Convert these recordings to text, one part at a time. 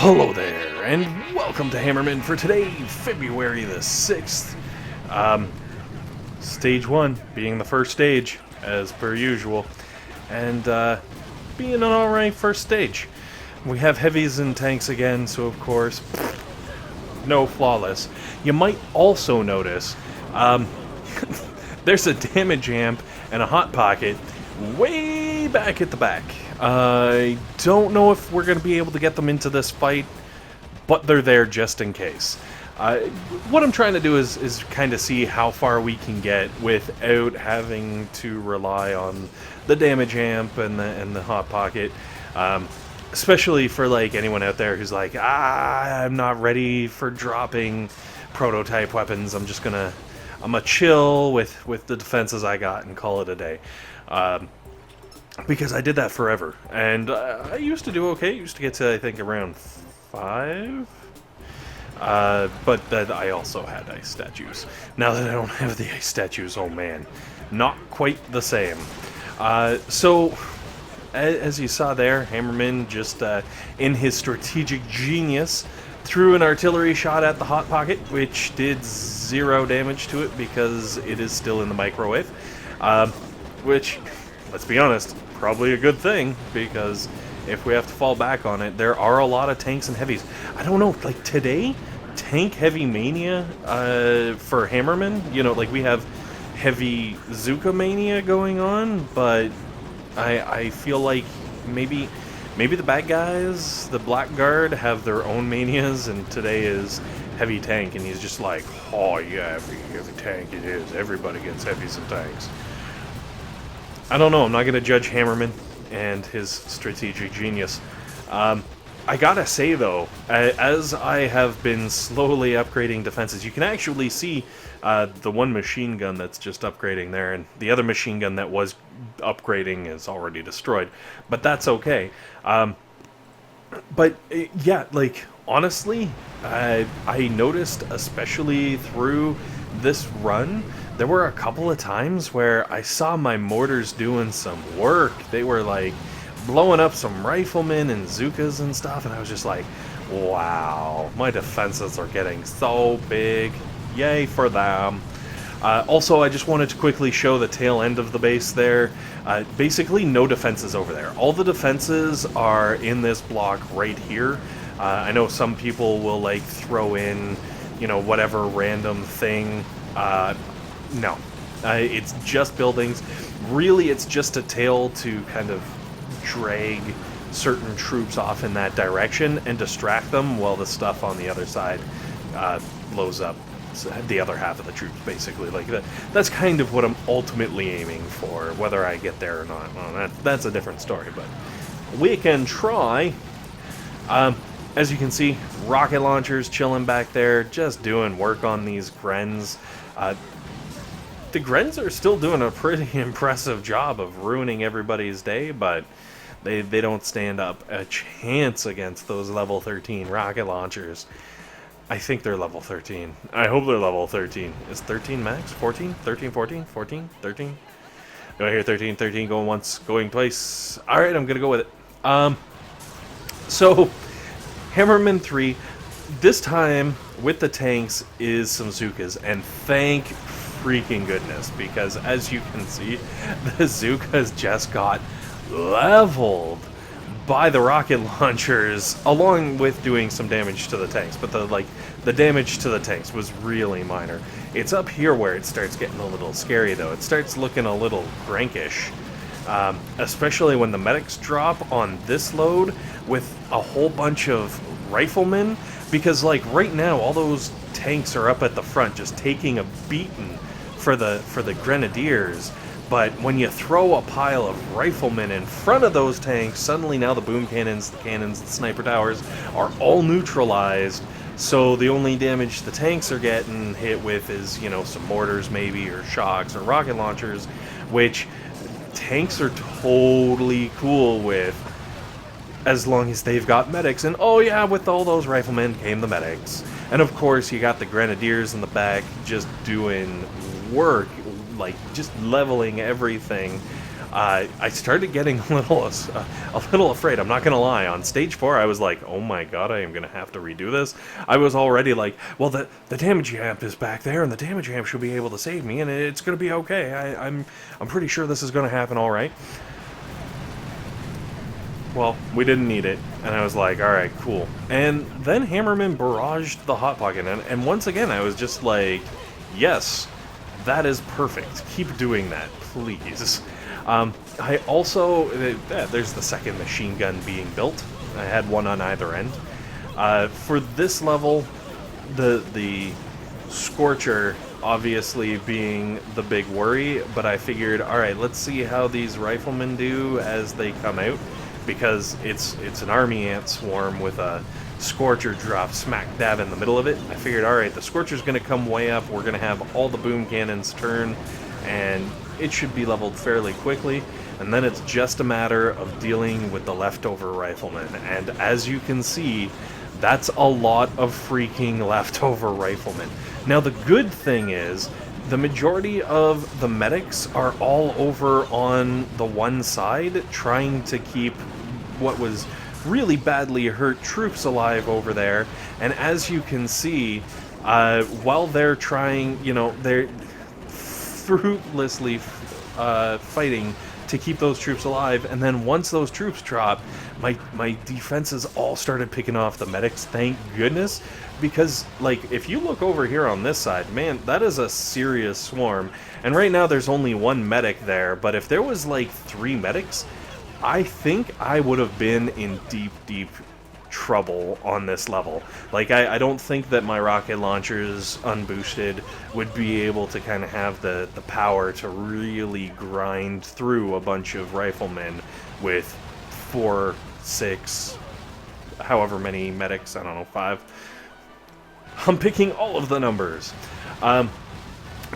Hello there, and welcome to Hammerman for today, February the 6th. Stage 1 being the first stage, as per usual, and being an alright first stage. We have heavies and tanks again, so of course, no flawless. You might also notice, there's a damage amp and a hot pocket way back at the back. I don't know if we're going to be able to get them into this fight, but they're there just in case. What I'm trying to do is kind of see how far we can get without having to rely on the damage amp and the hot pocket. Especially for like anyone out there who's like, I'm not ready for dropping prototype weapons. I'm gonna chill with the defenses I got and call it a day. Because I did that forever, and I used to do okay. I used to get to, I think, around 5. But then I also had ice statues. Now that I don't have the ice statues, oh man, not quite the same. So, as you saw there, Hammerman just, in his strategic genius, threw an artillery shot at the hot pocket, which did 0 damage to it because it is still in the microwave. Which, let's be honest, probably a good thing, because if we have to fall back on it, there are a lot of tanks and heavies. I don't know, like today, tank heavy mania for Hammerman, you know, like we have heavy Zooka mania going on, but I feel like maybe the bad guys, the Blackguard, have their own manias, and today is heavy tank, and he's just like, oh yeah, heavy tank it is, everybody gets heavies and tanks. I don't know, I'm not going to judge Hammerman and his strategic genius. I gotta say though, as I have been slowly upgrading defenses, you can actually see the one machine gun that's just upgrading there, and the other machine gun that was upgrading is already destroyed, but that's okay. But yeah, like honestly, I noticed, especially through this run, there were a couple of times where I saw my mortars doing some work. They were like blowing up some Riflemen and Zookas and stuff, and I was just like, wow, my defenses are getting so big. Yay for them. Also, I just wanted to quickly show the tail end of the base there. Basically, no defenses over there. All the defenses are in this block right here. I know some people will like throw in, you know, whatever random thing. No, it's just buildings. Really, it's just a tail to kind of drag certain troops off in that direction and distract them while the stuff on the other side blows up the other half of the troops, basically. Like that's kind of what I'm ultimately aiming for. Whether I get there or not, well, that's a different story, but we can try. As you can see, rocket launchers chilling back there, just doing work on these Grens. The Grens are still doing a pretty impressive job of ruining everybody's day, but they don't stand up a chance against those level 13 rocket launchers. I think they're level 13. I hope they're level 13. Is 13 max? 14? 13, 14? 14? 13? Do I hear 13? 13 going once, going twice. Alright, I'm gonna go with it. So, Hammerman 3, this time with the tanks is some Zookas, and thank freaking goodness, because as you can see, the Zookas just got leveled by the rocket launchers, along with doing some damage to the tanks. But the damage to the tanks was really minor. It's up here where it starts getting a little scary, though. It starts looking a little Grankish, especially when the medics drop on this load with a whole bunch of Riflemen, because like right now all those tanks are up at the front just taking a beating for the Grenadiers. But when you throw a pile of Riflemen in front of those tanks, suddenly now the boom cannons, the cannons, the sniper towers are all neutralized. So the only damage the tanks are getting hit with is, you know, some mortars maybe, or shocks, or rocket launchers, which tanks are totally cool with, as long as they've got medics. And oh yeah, with all those Riflemen came the medics. And of course you got the Grenadiers in the back just doing work, like just leveling everything. I started getting a little afraid. I'm not gonna lie. On stage 4, I was like, "Oh my god, I am gonna have to redo this." I was already like, "Well, the damage amp is back there, and the damage amp should be able to save me, and it's gonna be okay. I'm pretty sure this is gonna happen all right." Well, we didn't need it, and I was like, alright, cool. And then Hammerman barraged the Hot Pocket, and once again, I was just like, yes, that is perfect. Keep doing that, please. I also, there's the second machine gun being built. I had one on either end. For this level, the Scorcher obviously being the big worry, but I figured, alright, let's see how these Riflemen do as they come out. Because it's an army ant swarm with a Scorcher drop smack dab in the middle of it. I figured, alright, the Scorcher's going to come way up, we're going to have all the boom cannons turn, and it should be leveled fairly quickly, and then it's just a matter of dealing with the leftover Riflemen. And as you can see, that's a lot of freaking leftover Riflemen. Now the good thing is, the majority of the medics are all over on the one side, trying to keep what was really badly hurt troops alive over there. And as you can see, while they're trying, you know, they're fruitlessly fighting to keep those troops alive, and then once those troops drop, my defenses all started picking off the medics, thank goodness, because, like, if you look over here on this side, man, that is a serious swarm, and right now there's only one medic there, but if there was, like, 3 medics, I think I would have been in deep trouble on this level. Like, I don't think that my rocket launchers, unboosted, would be able to kind of have the power to really grind through a bunch of Riflemen with 4, 6, however many medics, I don't know, 5. I'm picking all of the numbers.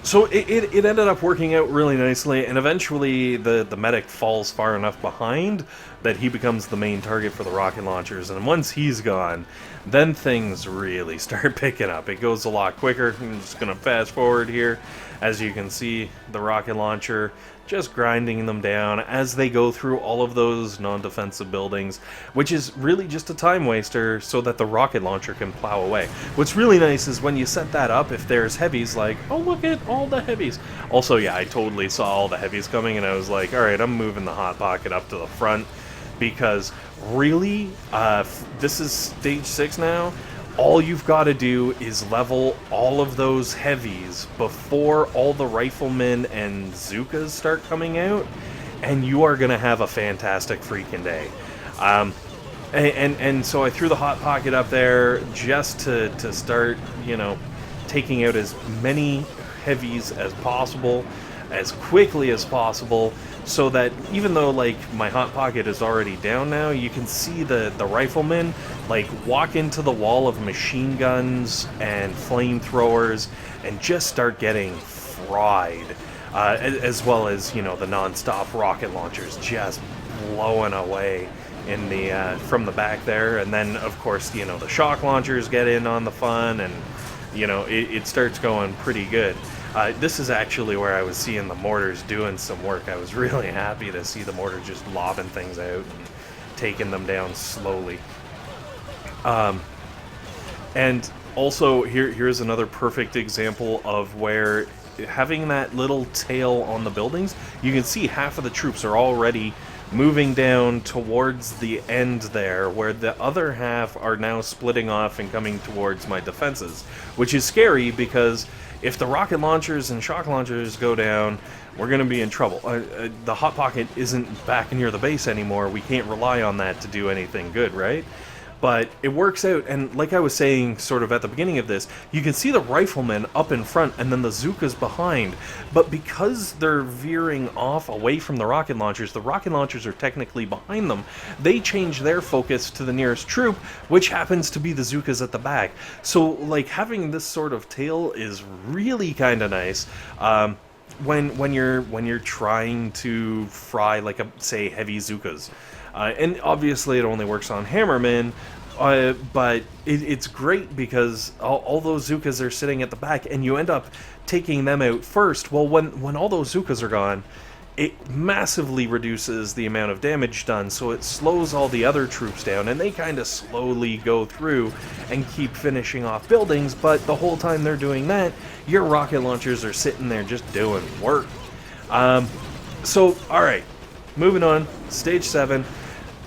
So it ended up working out really nicely, and eventually the medic falls far enough behind that he becomes the main target for the rocket launchers, and once he's gone, then things really start picking up. It goes a lot quicker. I'm just going to fast forward here. As you can see, the rocket launcher just grinding them down as they go through all of those non-defensive buildings, which is really just a time waster so that the rocket launcher can plow away. What's really nice is when you set that up, if there's heavies, like, oh, look at all the heavies. Also, yeah, I totally saw all the heavies coming, and I was like, alright, I'm moving the Hot Pocket up to the front, because really, this is stage 6 now. All you've got to do is level all of those heavies before all the Riflemen and Zookas start coming out, and you are going to have a fantastic freaking day. And so I threw the Hot Pocket up there just to start, you know, taking out as many heavies as possible, as quickly as possible, so that even though, like, my Hot Pocket is already down now, you can see the Riflemen, like, walk into the wall of machine guns and flamethrowers and just start getting fried, as well as, you know, the non-stop rocket launchers just blowing away in the from the back there. And then, of course, you know, the shock launchers get in on the fun, and, you know, it starts going pretty good. This is actually where I was seeing the mortars doing some work. I was really happy to see the mortar just lobbing things out and taking them down slowly. And also, here's another perfect example of where having that little tail on the buildings, you can see half of the troops are already moving down towards the end there, where the other half are now splitting off and coming towards my defenses, which is scary because if the rocket launchers and shock launchers go down, we're going to be in trouble. The Hot Pocket isn't back near the base anymore. We can't rely on that to do anything good, right? But it works out, and like I was saying sort of at the beginning of this, you can see the Riflemen up in front and then the Zookas behind, but because they're veering off away from the rocket launchers are technically behind them, they change their focus to the nearest troop, which happens to be the Zookas at the back. So, like, having this sort of tail is really kind of nice. When you're trying to fry, like, say, heavy Zookas. And obviously it only works on Hammerman, but it's great because all those Zookas are sitting at the back, and you end up taking them out first. Well, when all those Zookas are gone, it massively reduces the amount of damage done, so it slows all the other troops down, and they kind of slowly go through and keep finishing off buildings, but the whole time they're doing that, your rocket launchers are sitting there just doing work. So, alright, moving on, Stage 7.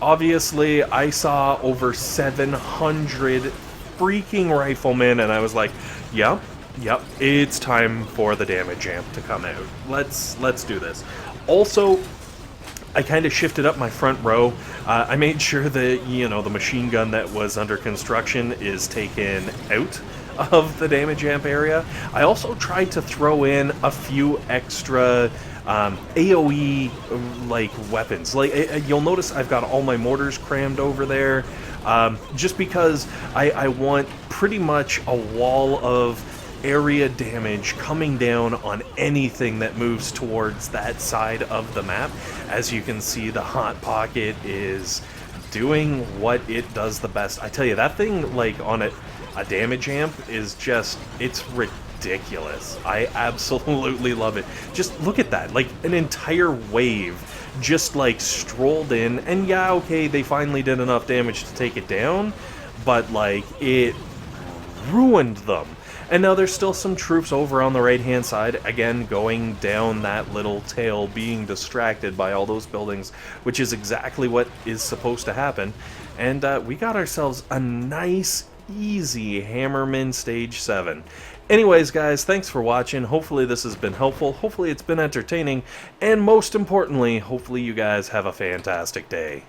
Obviously, I saw over 700 freaking riflemen, and I was like, yep, it's time for the damage amp to come out. Let's do this. Also, I kind of shifted up my front row. I made sure that, you know, the machine gun that was under construction is taken out of the damage amp area. I also tried to throw in a few extra AoE like weapons. Like you'll notice I've got all my mortars crammed over there, just because I want pretty much a wall of area damage coming down on anything that moves towards that side of the map. As you can see, the Hot Pocket is doing what it does the best. I tell you, that thing, like, on a damage amp is just, it's ridiculous. I absolutely love it. Just look at that, like an entire wave just like strolled in, and yeah, okay, they finally did enough damage to take it down, but like it ruined them. And now there's still some troops over on the right-hand side, again, going down that little tail, being distracted by all those buildings, which is exactly what is supposed to happen. And we got ourselves a nice, easy Hammerman Stage 7. Anyways, guys, thanks for watching. Hopefully this has been helpful. Hopefully it's been entertaining. And most importantly, hopefully you guys have a fantastic day.